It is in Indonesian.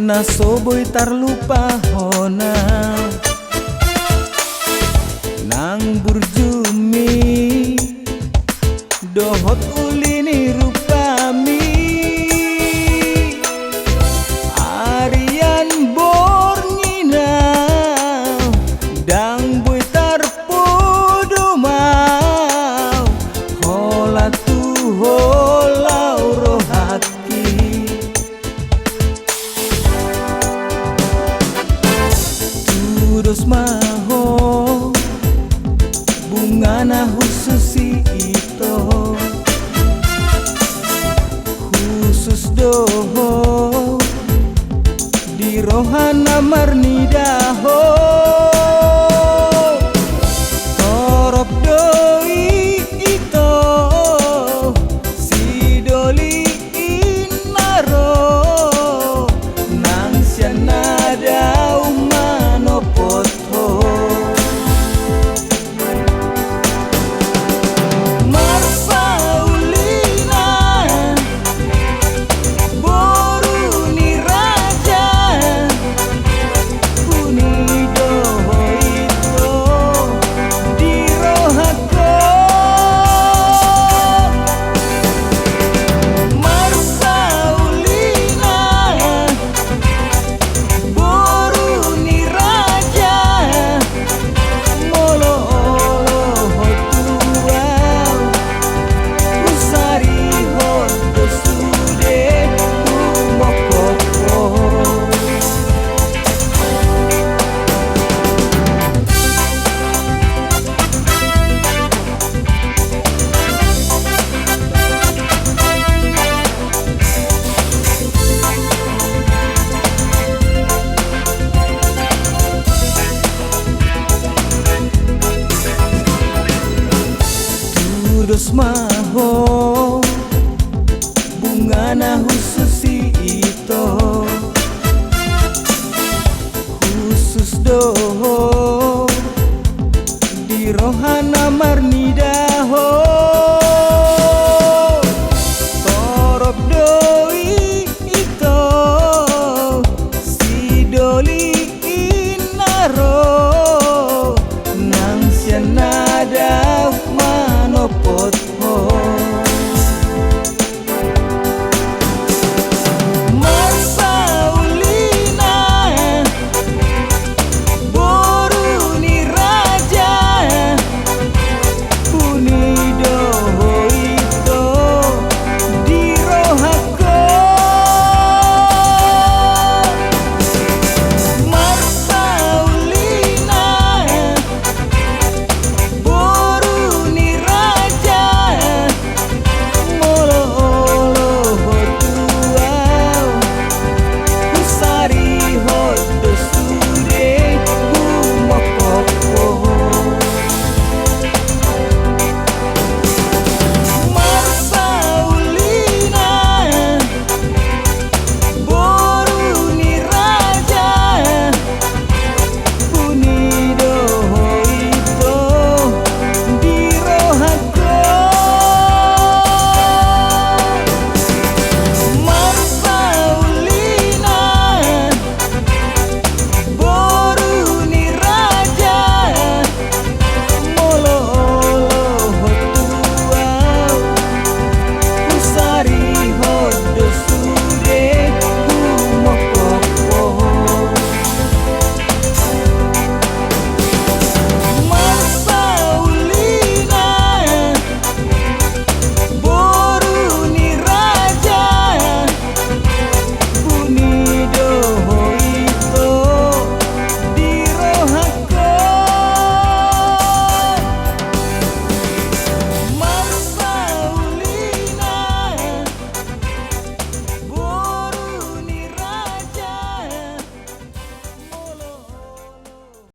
na soboy tarlupa hona nang burjumi dohot ulini rupami arian bornina dang boy tarpodoma hola tu hola rohati Dos maho bunga na hususi ito khusus doho di rohana marnidaho torop doi ito si doli inaro nang sianada dos maho bunga na hususi ito khusus doho di rohana marnidaho torop doi ito si doli inaro nang sianada